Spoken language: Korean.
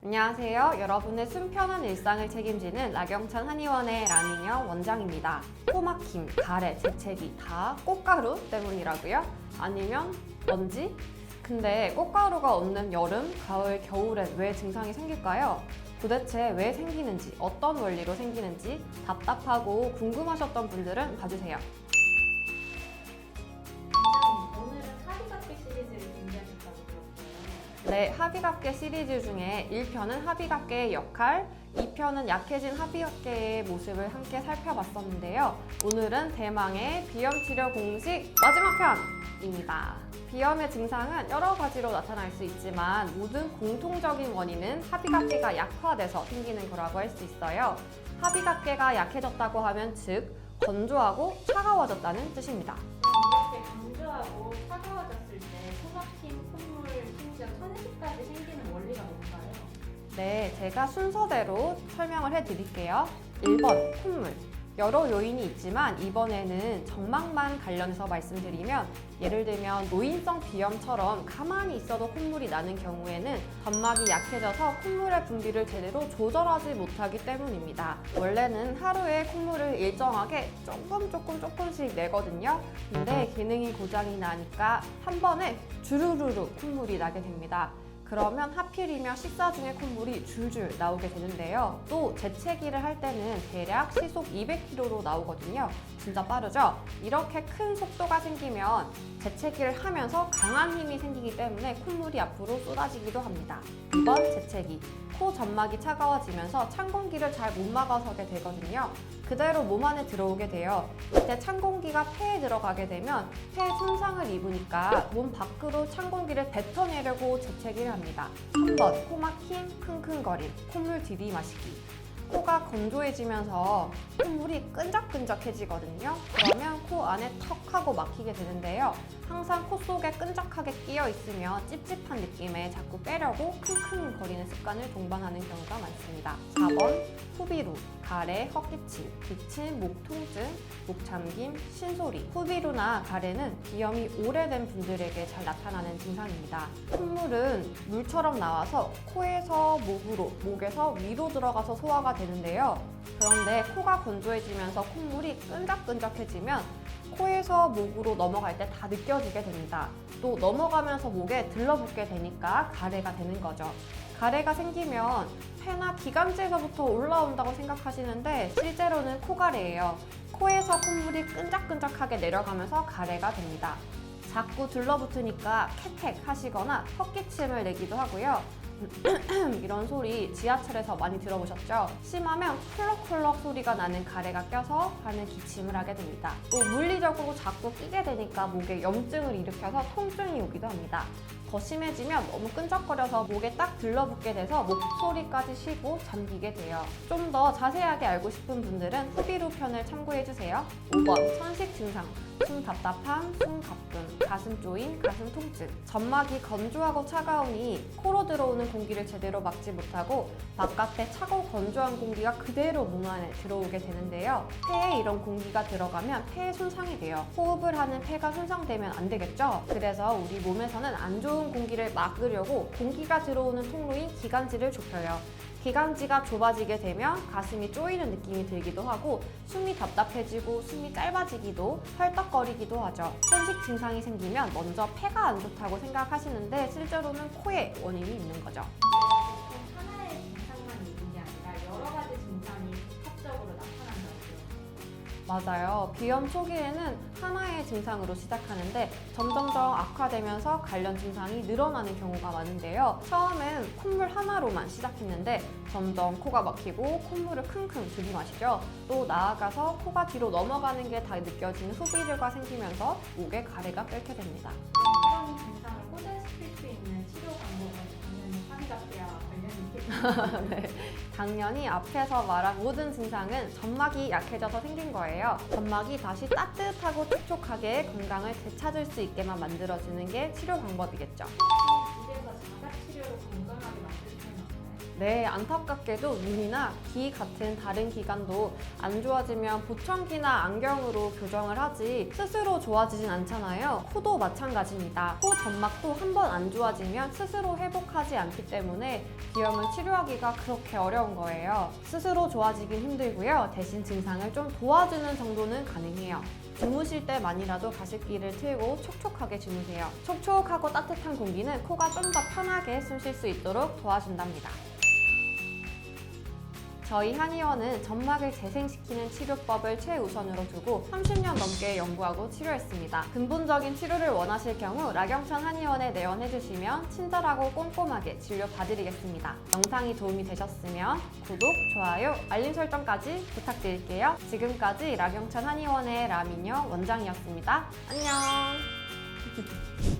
안녕하세요. 여러분의 숨 편한 일상을 책임지는 나경찬 한의원의 라민영 원장입니다. 코 막힘, 가래, 재채기 다 꽃가루 때문이라고요? 아니면 먼지? 근데 꽃가루가 없는 여름, 가을, 겨울엔 왜 증상이 생길까요? 도대체 왜 생기는지, 어떤 원리로 생기는지 답답하고 궁금하셨던 분들은 봐주세요. 오늘은 하비갑기 시리즈를 준비하셨다고 들었어요. 네, 하비갑계 시리즈 중에 1편은 하비갑계의 역할, 2편은 약해진 하비갑계의 모습을 함께 살펴봤었는데요. 오늘은 대망의 비염치료 공식 마지막 편입니다. 비염의 증상은 여러 가지로 나타날 수 있지만 모든 공통적인 원인은 하비갑계가 약화돼서 생기는 거라고 할 수 있어요. 하비갑계가 약해졌다고 하면 즉 건조하고 차가워졌다는 뜻입니다. 이렇게 건조하고 차가워졌을 때 코막힘, 콧물, 심지어 천식까지 생기는 원리가 뭔가요? 네, 제가 순서대로 설명을 해드릴게요. 1번, 콧물. 여러 요인이 있지만 이번에는 점막만 관련해서 말씀드리면 예를 들면 노인성 비염처럼 가만히 있어도 콧물이 나는 경우에는 점막이 약해져서 콧물의 분비를 제대로 조절하지 못하기 때문입니다. 원래는 하루에 콧물을 일정하게 조금씩 내거든요. 근데 기능이 고장이 나니까 한 번에 주르르르 콧물이 나게 됩니다. 그러면 하필이면 식사 중에 콧물이 줄줄 나오게 되는데요. 또 재채기를 할 때는 대략 시속 200km로 나오거든요. 진짜 빠르죠? 이렇게 큰 속도가 생기면 재채기를 하면서 강한 힘이 생기기 때문에 콧물이 앞으로 쏟아지기도 합니다. 2번 재채기. 코 점막이 차가워지면서 찬 공기를 잘 못 막아서게 되거든요. 그대로 몸 안에 들어오게 돼요. 이때 찬 공기가 폐에 들어가게 되면 폐 손상을 입으니까 몸 밖으로 찬 공기를 뱉어내려고 재채기를 합니다. 3번 코막힘, 킁킁거림, 콧물 들이마시기. 코가 건조해지면서 콧물이 끈적끈적해지거든요. 그러면 코 안에 턱 하고 막히게 되는데요. 항상 코 속에 끈적하게 끼어 있으면 찝찝한 느낌에 자꾸 빼려고 킁킁거리는 습관을 동반하는 경우가 많습니다. 4번 후비루, 가래, 헛기침, 기침, 목 통증, 목 잠김, 신소리. 후비루나 가래는 비염이 오래된 분들에게 잘 나타나는 증상입니다. 콧물은 물처럼 나와서 코에서 목으로, 목에서 위로 들어가서 소화가 되는데요. 그런데 코가 건조해지면서 콧물이 끈적끈적해지면 코에서 목으로 넘어갈 때 다 느껴지게 됩니다. 또 넘어가면서 목에 들러붙게 되니까 가래가 되는 거죠. 가래가 생기면 폐나 기관지에서부터 올라온다고 생각하시는데 실제로는 코가래예요. 코에서 콧물이 끈적끈적하게 내려가면서 가래가 됩니다. 자꾸 들러붙으니까 캣캣 하시거나 헛기침을 내기도 하고요. 이런 소리 지하철에서 많이 들어보셨죠? 심하면 쿨럭쿨럭 소리가 나는 가래가 껴서 하는 기침을 하게 됩니다. 또 물리적으로 자꾸 끼게 되니까 목에 염증을 일으켜서 통증이 오기도 합니다. 더 심해지면 너무 끈적거려서 목에 딱 들러붙게 돼서 목소리까지 쉬고 잠기게 돼요. 좀 더 자세하게 알고 싶은 분들은 후비루 편을 참고해주세요. 5번 천식 증상. 숨 답답함, 숨 가쁨, 가슴 조임, 가슴 통증. 점막이 건조하고 차가우니 코로 들어오는 공기를 제대로 막지 못하고 바깥에 차고 건조한 공기가 그대로 몸 안에 들어오게 되는데요. 폐에 이런 공기가 들어가면 폐에 손상이 돼요. 호흡을 하는 폐가 손상되면 안 되겠죠? 그래서 우리 몸에서는 안 좋은 공기를 막으려고 공기가 들어오는 통로인 기관지를 좁혀요. 기관지가 좁아지게 되면 가슴이 쪼이는 느낌이 들기도 하고 숨이 답답해지고 숨이 짧아지기도 헐떡거리기도 하죠. 천식 증상이 생기면 먼저 폐가 안 좋다고 생각하시는데 실제로는 코에 원인이 있는 거죠. 보통 하나의 증상만 있는 게 아니라 여러 가지 증상이 복합적으로 나타난다고 들었어요. 맞아요. 비염 초기에는 하나의 증상으로 시작하는데 점점점 악화되면서 관련 증상이 늘어나는 경우가 많은데요. 처음엔 콧물 하나로만 시작했는데 점점 코가 막히고 콧물을 킁킁 들이마시죠. 또 나아가서 코가 뒤로 넘어가는 게 다 느껴지는 후비류가 생기면서 목에 가래가 끓게 됩니다. 이런 증상을 호전시킬 수 있는 치료 방법은 당연히 하비갑기와 관련이 있겠죠. 네, 당연히 앞에서 말한 모든 증상은 점막이 약해져서 생긴 거예요. 점막이 다시 따뜻하고 촉촉하게 건강을 되찾을 수 있게만 만들어주는 게 치료 방법이겠죠. 집에서 자가 치료로 건강하게 만들 수는 없나요? 네, 안타깝게도 눈이나 귀 같은 다른 기관도 안 좋아지면 보청기나 안경으로 교정을 하지 스스로 좋아지진 않잖아요. 코도 마찬가지입니다. 코 점막도 한 번 안 좋아지면 스스로 회복하지 않기 때문에 비염을 치료하기가 그렇게 어려운 거예요. 스스로 좋아지긴 힘들고요. 대신 증상을 좀 도와주는 정도는 가능해요. 주무실 때만이라도 가습기를 틀고 촉촉하게 주무세요. 촉촉하고 따뜻한 공기는 코가 좀 더 편하게 숨 쉴 수 있도록 도와준답니다. 저희 한의원은 점막을 재생시키는 치료법을 최우선으로 두고 30년 넘게 연구하고 치료했습니다. 근본적인 치료를 원하실 경우 락영천 한의원에 내원해주시면 친절하고 꼼꼼하게 치료 봐드리겠습니다. 영상이 도움이 되셨으면 구독, 좋아요, 알림 설정까지 부탁드릴게요. 지금까지 락영천 한의원의 라민영 원장이었습니다. 안녕!